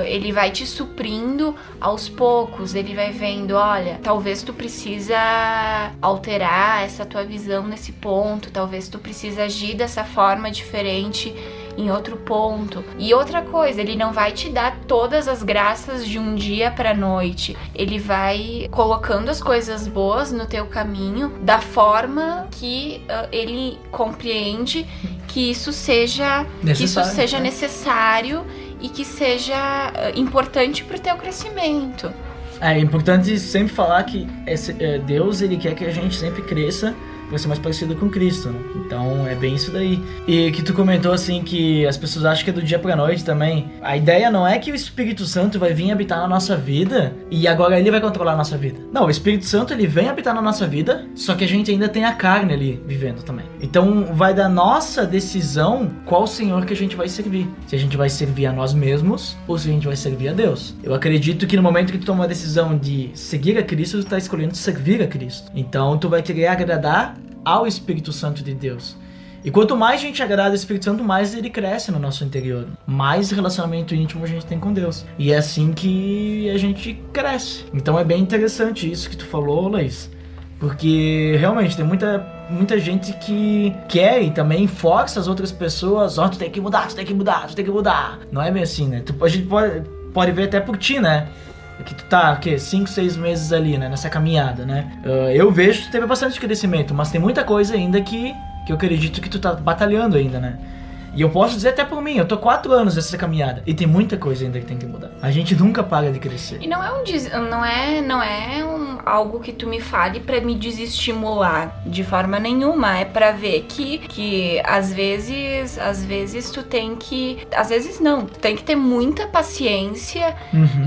Ele vai te suprindo aos poucos, ele vai vendo, olha, talvez tu precisa alterar essa tua visão nesse ponto, talvez tu precisa agir dessa forma diferente em outro ponto. E outra coisa, ele não vai te dar todas as graças de um dia pra noite. Ele vai colocando as coisas boas no teu caminho da forma que ele compreende que isso seja necessário e que seja importante pro teu crescimento. É importante sempre falar que Deus, ele quer que a gente sempre cresça pra ser mais parecido com Cristo, né? Então é bem isso daí. E que tu comentou assim que as pessoas acham que é do dia pra noite também. A ideia não é que o Espírito Santo vai vir habitar na nossa vida e agora ele vai controlar a nossa vida. Não, o Espírito Santo ele vem habitar na nossa vida, só que a gente ainda tem a carne ali vivendo também. Então vai da nossa decisão qual Senhor que a gente vai servir. Se a gente vai servir a nós mesmos ou se a gente vai servir a Deus. Eu acredito que no momento que tu toma a decisão de seguir a Cristo, tu tá escolhendo servir a Cristo. Então tu vai querer agradar ao Espírito Santo de Deus. E quanto mais a gente agrada o Espírito Santo, mais ele cresce no nosso interior. Mais relacionamento íntimo a gente tem com Deus. E é assim que a gente cresce. Então é bem interessante isso que tu falou, Laís. Porque realmente tem muita gente que quer e também força as outras pessoas. Tu tem que mudar, tu tem que mudar, tu tem que mudar. Não é bem assim, né? A gente pode ver até por ti, né? Que tu tá, 5, 6 meses ali, né, nessa caminhada, né? Eu vejo que tu teve bastante crescimento, mas tem muita coisa ainda que eu acredito que tu tá batalhando ainda, né? E eu posso dizer até por mim, eu tô 4 anos nessa caminhada e tem muita coisa ainda que tem que mudar. A gente nunca para de crescer. E não é algo que tu me fale pra me desestimular de forma nenhuma, é pra ver que às vezes tu tem que, às vezes não, tu tem que ter muita paciência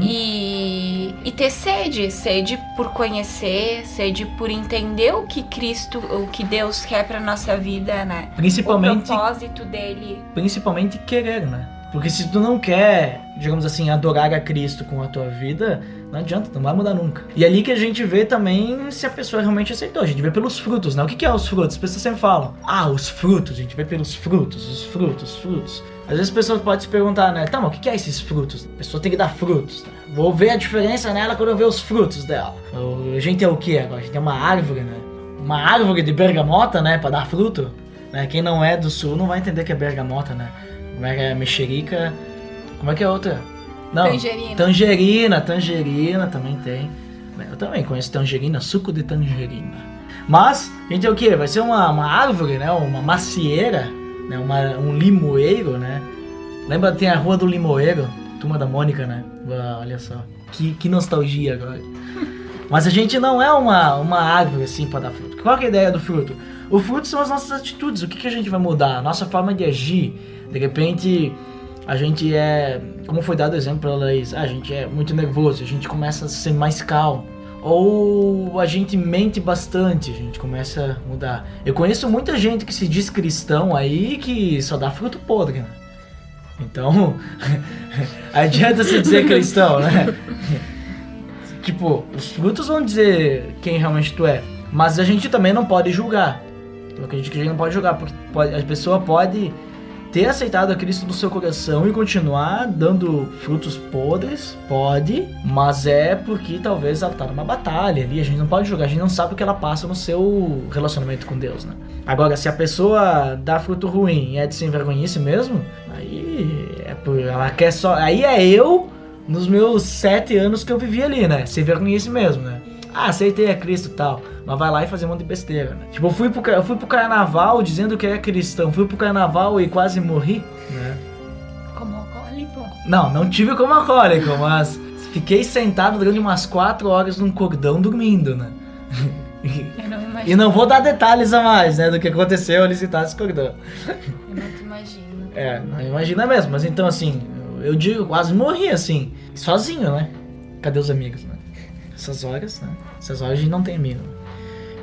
e ter sede por conhecer, sede por entender o que Deus quer pra nossa vida, né? Principalmente o propósito dele. Principalmente querer, né? Porque se tu não quer, digamos assim, adorar a Cristo com a tua vida, não adianta, não vai mudar nunca. E ali que a gente vê também se a pessoa realmente aceitou. A gente vê pelos frutos, né? O que é os frutos? As pessoas sempre falam, os frutos, a gente vê pelos frutos, os frutos. Às vezes as pessoas podem se perguntar, né? Tá, mas o que é esses frutos? A pessoa tem que dar frutos, né? Vou ver a diferença nela quando eu ver os frutos dela. A gente é o que agora? A gente tem uma árvore, né? Uma árvore de bergamota, né? Pra dar fruto. Né? Quem não é do sul não vai entender que é bergamota, né? Como é que é mexerica? Como é que é outra? Não, tangerina também tem. Eu também conheço tangerina, suco de tangerina. Mas, a gente é o que? Vai ser uma árvore, né? Uma macieira, né? Um limoeiro, né? Lembra, tem a Rua do Limoeiro? Turma da Mônica, né? Olha só, que nostalgia agora. Mas a gente não é uma árvore assim pra dar fruto. Qual que é a ideia do fruto? O fruto são as nossas atitudes, o que a gente vai mudar? A nossa forma de agir. De repente, a gente como foi dado o exemplo pela Laís, a gente é muito nervoso, a gente começa a ser mais calmo. Ou a gente mente bastante, a gente começa a mudar. Eu conheço muita gente que se diz cristão aí que só dá fruto podre, né? Então, adianta se dizer cristão, né? Tipo, os frutos vão dizer quem realmente tu é. Mas a gente também não pode julgar. Eu acredito que a gente não pode julgar, porque a pessoa pode ter aceitado a Cristo no seu coração e continuar dando frutos podres, pode, mas é porque talvez ela tá numa batalha ali, a gente não pode julgar, a gente não sabe o que ela passa no seu relacionamento com Deus, né? Agora, se a pessoa dá fruto ruim e é de sem vergonhice mesmo, aí ela quer só, aí é eu nos meus 7 anos que eu vivi ali, né? Sem vergonhice mesmo, né? Aceitei a Cristo e tal, mas vai lá e fazer um monte de besteira, né? Tipo, eu fui pro carnaval dizendo que era cristão, fui pro carnaval e quase morri, né? Como alcoólico? Não tive como alcoólico, mas fiquei sentado durante umas 4 horas num cordão dormindo, né? Eu não imagino. E não vou dar detalhes a mais, né, do que aconteceu ali sentado nesse cordão. Eu não te imagino. Não imagina mesmo, mas então assim, eu digo, quase morri assim, sozinho, né? Cadê os amigos, né? Essas horas a gente não tem amigo.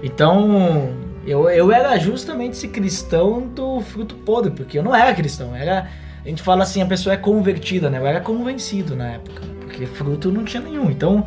Então, eu era justamente esse cristão do fruto podre, porque eu não era cristão, a gente fala assim, a pessoa é convertida, né? Eu era convencido na época, porque porque fruto não tinha nenhum. Então,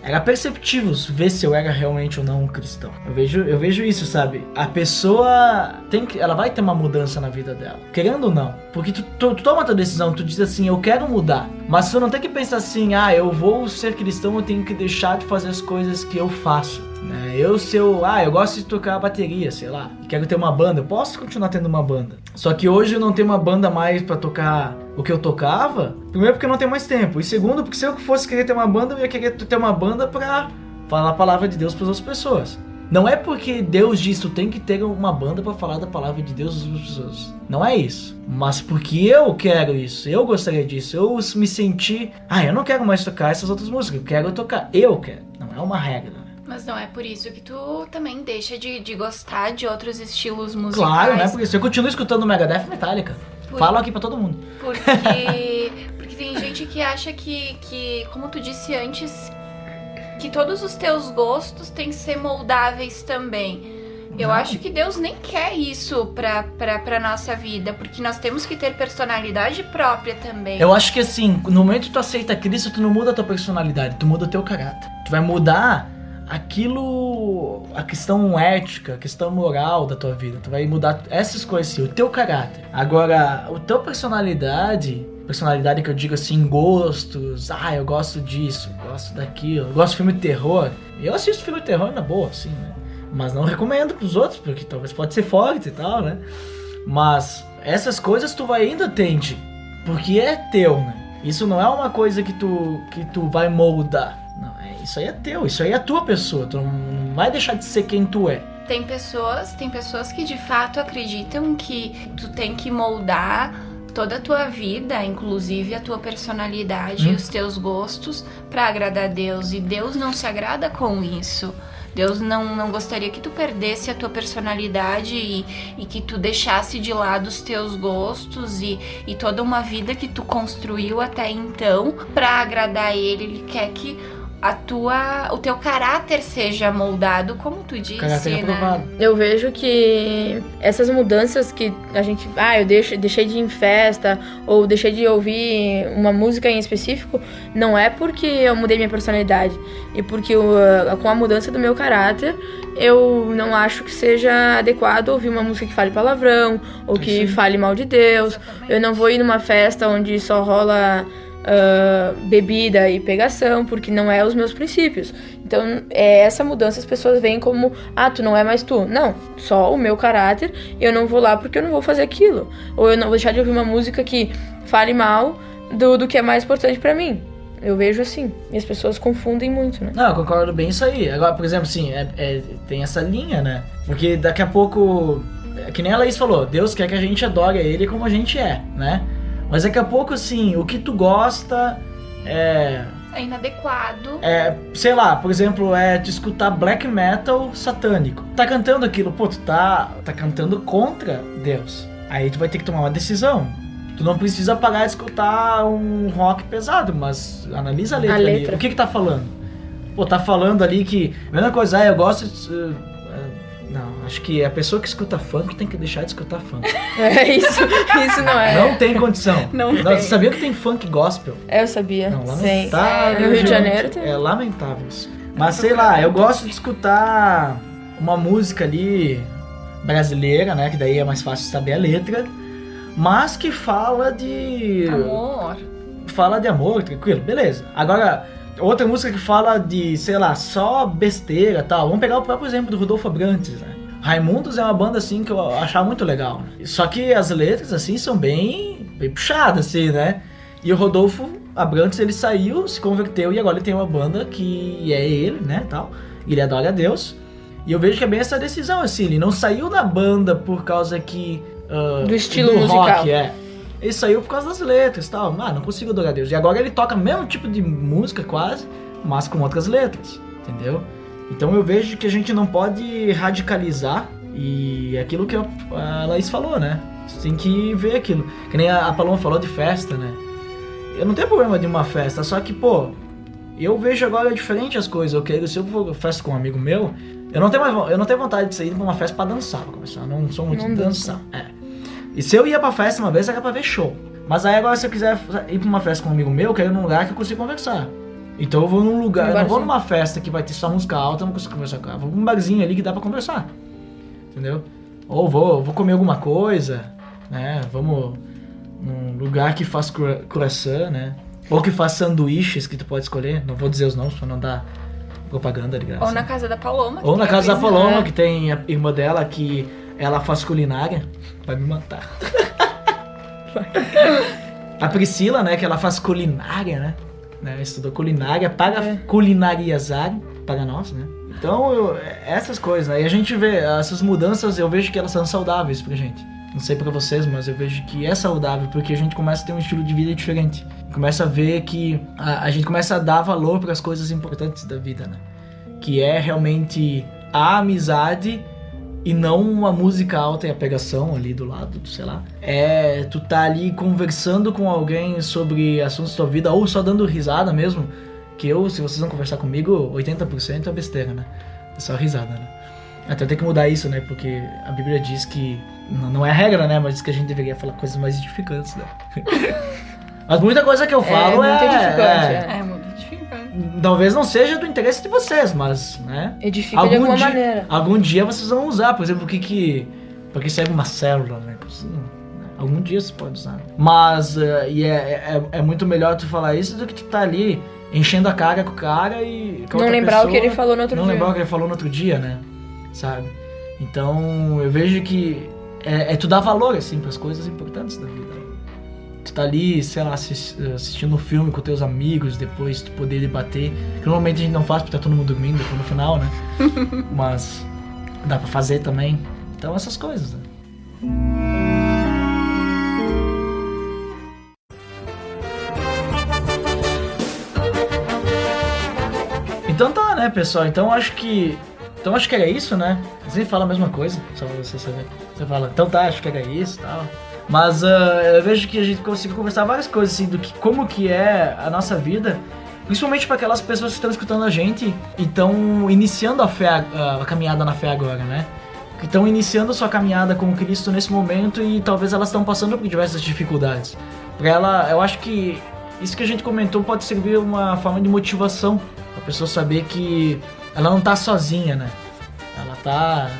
era perceptível ver se eu era realmente ou não um cristão. Eu vejo isso, sabe? A pessoa ela vai ter uma mudança na vida dela, querendo ou não. Porque tu toma a tua decisão, tu diz assim, eu quero mudar. Mas tu não tem que pensar assim, eu vou ser cristão, eu tenho que deixar de fazer as coisas que eu faço. Eu gosto de tocar bateria, sei lá, e quero ter uma banda, eu posso continuar tendo uma banda. Só que hoje eu não tenho uma banda mais pra tocar o que eu tocava. Primeiro porque eu não tenho mais tempo, e segundo porque se eu fosse querer ter uma banda, eu ia querer ter uma banda pra falar a palavra de Deus pras outras pessoas. Não é porque Deus diz tu tem que ter uma banda pra falar da palavra de Deus às outras pessoas. Não é isso. Mas porque eu quero isso, eu gostaria disso, eu me senti... eu não quero mais tocar essas outras músicas, eu quero tocar, eu quero. Não é uma regra. Mas não é por isso que tu também deixa de gostar de outros estilos musicais. Claro, não é por isso. Eu continuo escutando Megadeth e Metallica. Falo aqui pra todo mundo. Porque tem gente que acha que, como tu disse antes, que todos os teus gostos têm que ser moldáveis também. Eu acho que Deus nem quer isso pra nossa vida, porque nós temos que ter personalidade própria também. Eu acho que assim, no momento que tu aceita Cristo, tu não muda a tua personalidade, tu muda o teu caráter. Tu vai mudar aquilo, a questão ética, a questão moral da tua vida. Tu vai mudar essas coisas assim, o teu caráter. Agora, a tua personalidade que eu digo assim, gostos, eu gosto disso, gosto daquilo, eu gosto de filme de terror. Eu assisto filme de terror na boa, assim, né? Mas não recomendo pros outros, porque talvez pode ser forte e tal, né? Mas essas coisas tu ainda tende, porque é teu, né? Isso não é uma coisa que tu vai moldar. Não, isso aí é teu, isso aí é a tua pessoa, tu não vai deixar de ser quem tu é. Tem pessoas que de fato acreditam que tu tem que moldar toda a tua vida, inclusive a tua personalidade e os teus gostos pra agradar a Deus, e Deus não se agrada com isso. Deus não gostaria que tu perdesse a tua personalidade e que tu deixasse de lado os teus gostos e toda uma vida que tu construiu até então pra agradar a Ele quer que o teu caráter seja moldado, como tu disse, caráter aprovado. Eu vejo que essas mudanças que a gente... eu deixei de ir em festa, ou deixei de ouvir uma música em específico, não é porque eu mudei minha personalidade, e porque com a mudança do meu caráter, eu não acho que seja adequado ouvir uma música que fale palavrão, ou que fale mal de Deus. Eu não vou ir numa festa onde só rola... bebida e pegação, porque não é os meus princípios. Então, essa mudança as pessoas veem como, tu não é mais tu. Não, só o meu caráter, eu não vou lá porque eu não vou fazer aquilo. Ou eu não vou deixar de ouvir uma música que fale mal do que é mais importante pra mim. Eu vejo assim, e as pessoas confundem muito, né? Não, eu concordo bem isso aí. Agora, por exemplo, assim, tem essa linha, né? Porque daqui a pouco, que nem a Laís falou, Deus quer que a gente adore a Ele como a gente é, né? Mas daqui a pouco, assim, o que tu gosta é inadequado. Sei lá, por exemplo, tu escutar black metal satânico. Tá cantando aquilo, tu tá cantando contra Deus. Aí tu vai ter que tomar uma decisão. Tu não precisa parar de escutar um rock pesado, mas analisa a letra ali. O que tá falando? Tá falando ali que... A mesma coisa, eu gosto de... Não, acho que a pessoa que escuta funk tem que deixar de escutar funk. Isso não é. Não tem condição. Não tem. Você sabia que tem funk gospel? Eu sabia. Não, lamentável. No Rio de Janeiro tem. É lamentável isso. Mas sei lá, eu gosto de escutar uma música ali brasileira, né? Que daí é mais fácil saber a letra. Mas que fala de... amor. Fala de amor, tranquilo, beleza. Agora... Outra música que fala de, sei lá, só besteira e tal. Vamos pegar o próprio exemplo do Rodolfo Abrantes, né? Raimundos é uma banda, assim, que eu achava muito legal, né? Só que as letras, assim, são bem puxadas, assim, né? E o Rodolfo Abrantes, ele saiu, se converteu e agora ele tem uma banda que é ele, né, tal. Ele adora a Deus. E eu vejo que é bem essa decisão, assim. Ele não saiu da banda por causa que... do estilo do musical. Rock, Ele saiu por causa das letras e tal. Não consigo adorar a Deus. E agora ele toca o mesmo tipo de música quase, mas com outras letras, entendeu? Então eu vejo que a gente não pode radicalizar. E aquilo que a Laís falou, né? Você tem que ver aquilo. Que nem a Paloma falou de festa, né? Eu não tenho problema de uma festa, só que, eu vejo agora diferente as coisas. Se eu for festa com um amigo meu, eu não tenho vontade de sair pra uma festa pra dançar, pra começar. Eu não sou muito de dançar. E se eu ia pra festa uma vez, era pra ver show. Mas aí agora se eu quiser ir pra uma festa com um amigo meu, eu quero ir num lugar que eu consigo conversar. Então eu vou num lugar, eu não vou numa festa que vai ter só música alta, eu não consigo conversar com ela. Vou num barzinho ali que dá pra conversar, entendeu? Ou vou comer alguma coisa, né? Vamos num lugar que faz croissant, né? Ou que faz sanduíches que tu pode escolher. Não vou dizer os nomes pra não dar propaganda de graça. Ou na casa da Paloma. Ou na casa da Paloma, que tem a irmã dela que ela faz culinária. Vai me matar. A Priscila, né, que ela faz culinária, né? Estudou culinária para culinariazar para nós, né? Então, essas coisas, né? E a gente vê essas mudanças, eu vejo que elas são saudáveis pra gente. Não sei pra vocês, mas eu vejo que é saudável porque a gente começa a ter um estilo de vida diferente. Começa a ver que a gente começa a dar valor para as coisas importantes da vida, né? Que é realmente a amizade e não uma música alta e a pegação ali do lado, sei lá. É tu tá ali conversando com alguém sobre assuntos da tua vida ou só dando risada mesmo. Que se vocês vão conversar comigo, 80% é besteira, né? É só risada, né? Até tem que mudar isso, né? Porque a Bíblia diz que, não é a regra, né? Mas diz que a gente deveria falar coisas mais edificantes, né? Mas muita coisa que eu falo muito edificante. É muito edificante. Talvez não seja do interesse de vocês, mas, né? Edifica de alguma maneira. Algum dia vocês vão usar, por exemplo, porque serve uma célula, né? Algum dia você pode usar. Mas, é muito melhor tu falar isso do que tu tá ali enchendo a cara com o cara e... Não lembrar o que ele falou no outro dia. Não lembrar o que ele falou no outro dia, né? Sabe? Então, eu vejo que tu dar valor, assim, pras coisas importantes da vida. Tu tá ali, sei lá, assistindo um filme com teus amigos, depois tu poder debater. Que normalmente a gente não faz porque tá todo mundo dormindo no final, né? Mas dá pra fazer também. Então, essas coisas, né? Então tá, né, pessoal? Então acho que era isso, né? Você fala a mesma coisa, só pra você saber. Você fala, então tá, acho que era isso e tal. Mas eu vejo que a gente conseguiu conversar várias coisas, assim, do que como que é a nossa vida, principalmente para aquelas pessoas que estão escutando a gente e estão iniciando a caminhada na fé agora, né? Que estão iniciando a sua caminhada com Cristo nesse momento e talvez elas estão passando por diversas dificuldades. Para ela, eu acho que isso que a gente comentou pode servir uma forma de motivação, a pessoa saber que ela não tá sozinha, né? Ela tá...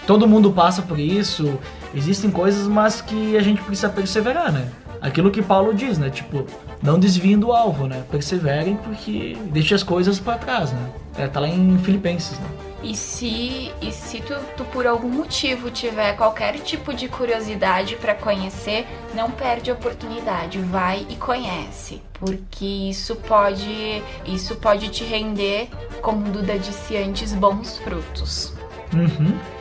Todo mundo passa por isso, existem coisas, mas que a gente precisa perseverar, né? Aquilo que Paulo diz, né? Tipo, não desviem do alvo, né? Perseverem porque deixe as coisas pra trás, né? Tá lá em Filipenses, né? E se tu por algum motivo tiver qualquer tipo de curiosidade pra conhecer, não perde a oportunidade, vai e conhece, porque isso pode te render, como Duda disse antes, bons frutos.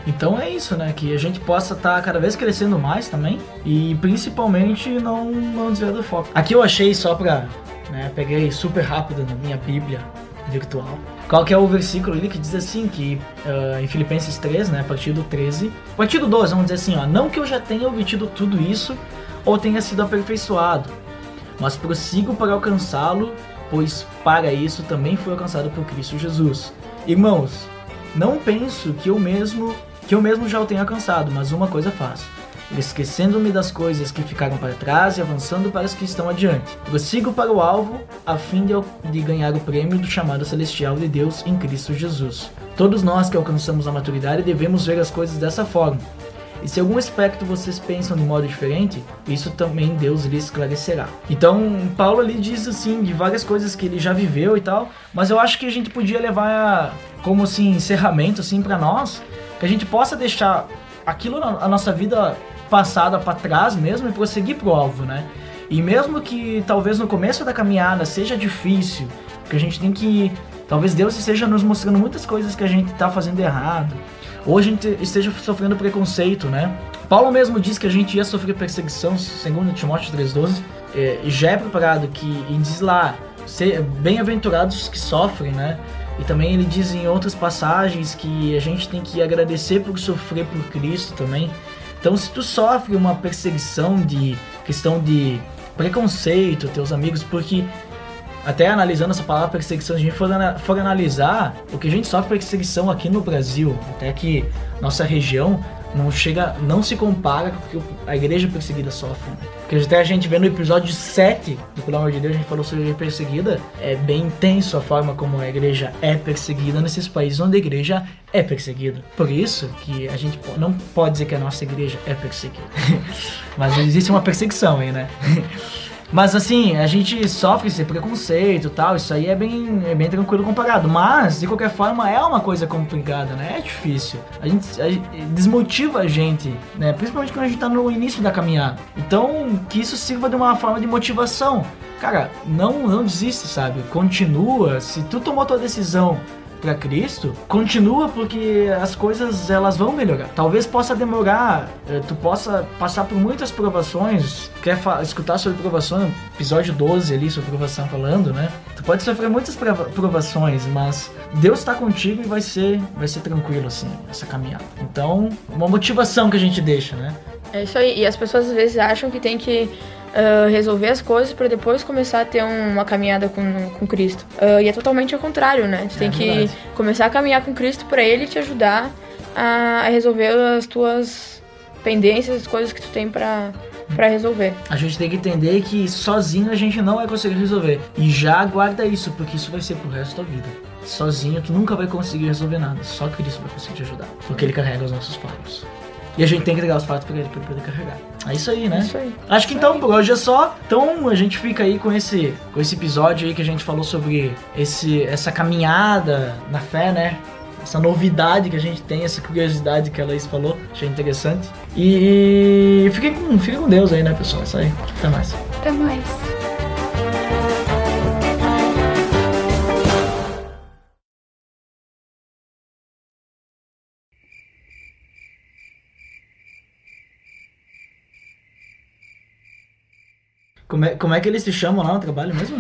Então é isso, né? Que a gente possa estar cada vez crescendo mais também e principalmente não desviar do foco. Aqui eu achei só pra... né, peguei super rápido na minha Bíblia virtual. Qual que é o versículo ali que diz assim, que em Filipenses 3, né, a partir do 13, a partir do 12, vamos dizer assim, ó, não que eu já tenha obtido tudo isso ou tenha sido aperfeiçoado, mas prossigo para alcançá-lo, pois para isso também fui alcançado por Cristo Jesus. Irmãos, não penso que eu mesmo já o tenha alcançado, mas uma coisa faço, esquecendo-me das coisas que ficaram para trás e avançando para as que estão adiante. Prossigo para o alvo, a fim de ganhar o prêmio do chamado celestial de Deus em Cristo Jesus. Todos nós que alcançamos a maturidade devemos ver as coisas dessa forma. E se algum aspecto vocês pensam de modo diferente, isso também Deus lhe esclarecerá. Então, Paulo ali diz assim, de várias coisas que ele já viveu e tal, mas eu acho que a gente podia levar como assim, encerramento assim para nós, que a gente possa deixar aquilo na nossa vida passada para trás mesmo e prosseguir pro alvo, né? E mesmo que talvez no começo da caminhada seja difícil, porque a gente tem que... Talvez Deus esteja nos mostrando muitas coisas que a gente tá fazendo errado, ou a gente esteja sofrendo preconceito, né? Paulo mesmo diz que a gente ia sofrer perseguição, segundo Timóteo 3,12, e já é preparado que, e diz lá, bem-aventurados que sofrem, né? E também ele diz em outras passagens que a gente tem que agradecer por sofrer por Cristo também. Então, se tu sofre uma perseguição de questão de preconceito, teus amigos, porque até analisando essa palavra perseguição, se a gente for analisar o que a gente sofre perseguição aqui no Brasil, até que nossa região, não se compara com o que a igreja perseguida sofre, né? Porque até a gente vê no episódio 7 do Pelo Amor de Deus, a gente falou sobre a igreja perseguida, é bem intenso a forma como a igreja é perseguida nesses países onde a igreja é perseguida. Por isso que a gente não pode dizer que a nossa igreja é perseguida. Mas existe uma perseguição aí, né? Mas assim, a gente sofre esse preconceito e tal, isso aí é bem tranquilo comparado. Mas, de qualquer forma, é uma coisa complicada, né? É difícil. A gente desmotiva a gente, né? Principalmente quando a gente tá no início da caminhada. Então, que isso sirva de uma forma de motivação. Cara, não desiste, sabe? Continua. Se tu tomou tua decisão pra Cristo, continua, porque as coisas elas vão melhorar. Talvez possa demorar, tu possa passar por muitas provações. Quer escutar sobre provação? Episódio 12 ali sobre provação falando, né? Tu pode sofrer muitas provações, mas Deus tá contigo e vai ser tranquilo assim, essa caminhada. Então, uma motivação que a gente deixa, né? É isso aí. E as pessoas às vezes acham que tem que resolver as coisas para depois começar a ter uma caminhada com Cristo. E é totalmente ao contrário, né? Tu tem que começar a caminhar com Cristo para Ele te ajudar a resolver as tuas pendências, as coisas que tu tem para resolver. A gente tem que entender que sozinho a gente não vai conseguir resolver. E já guarda isso, porque isso vai ser pro resto da vida. Sozinho tu nunca vai conseguir resolver nada. Só Cristo vai conseguir te ajudar, porque Ele carrega os nossos fardos. E a gente tem que entregar os fatos pra ele poder carregar. É isso aí, né? Isso aí. Acho que então, por hoje é só. Então a gente fica aí com esse episódio aí que a gente falou sobre essa caminhada na fé, né? Essa novidade que a gente tem, essa curiosidade que a Laís falou. Achei interessante. E fiquem com Deus aí, né, pessoal? É isso aí. Até mais. Até mais. Como é que eles se chamam lá no trabalho mesmo?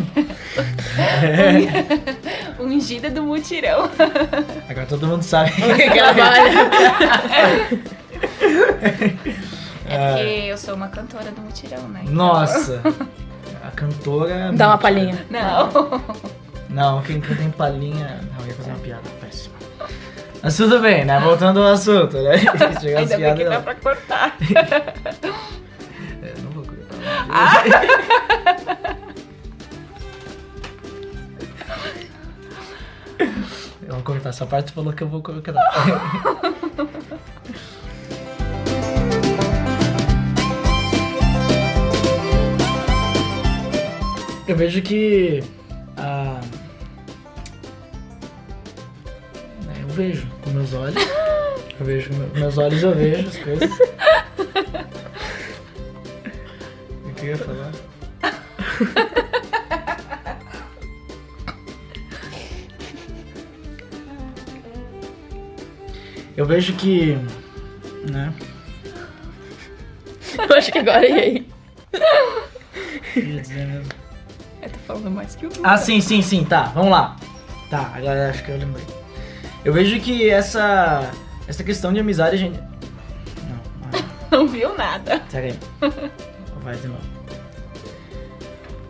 Ungida do mutirão. Agora todo mundo sabe que ela É porque eu sou uma cantora do mutirão, né? Então... Nossa! A cantora... Dá uma palhinha. Não, quem tem palhinha... Não, eu ia fazer uma piada péssima. Mas tudo bem, né? Voltando ao assunto, né? Ainda bem que dá pra cortar. Não vou cortar. Eu vou cortar essa parte, tu falou que eu vou cortar. Eu vejo que eu vejo com meus olhos. Eu vejo com meus olhos, eu vejo as coisas. O que eu ia falar? Eu vejo que... né? Eu acho que agora e aí. Ia dizer mesmo. Eu tô falando mais que o Duda. Ah, sim, tá, vamos lá. Tá, agora acho que eu lembrei. Eu vejo que essa questão de amizade a gente... Não viu nada. Pera aí. Vai de novo.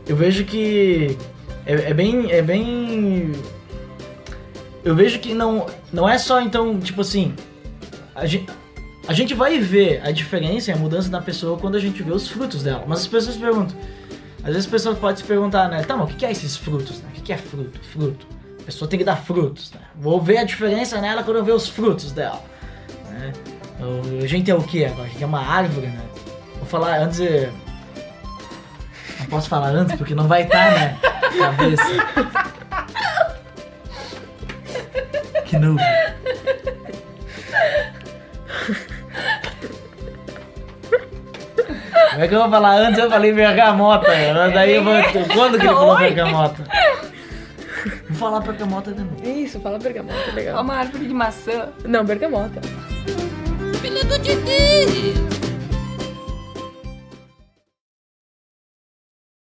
Eu vejo que é bem... Eu vejo que não é só, então, tipo assim... A gente vai ver a diferença e a mudança da pessoa quando a gente vê os frutos dela. Mas as pessoas perguntam... Às vezes as pessoas podem se perguntar, né? Tá, mas o que é esses frutos, né? O que é fruto? Fruto. A pessoa tem que dar frutos, né? Vou ver a diferença nela quando eu ver os frutos dela. Né? A gente é o que agora? A gente é uma árvore, né? Vou falar antes... Não posso falar antes porque não vai estar, né? Cabeça. Que novo. Como é que eu vou falar antes? Eu falei bergamota. Daí eu vou... Quando que ele falou bergamota? Vou falar bergamota de novo. Isso, fala bergamota, É legal. uma árvore de maçã. Não, bergamota. Filho de Deus!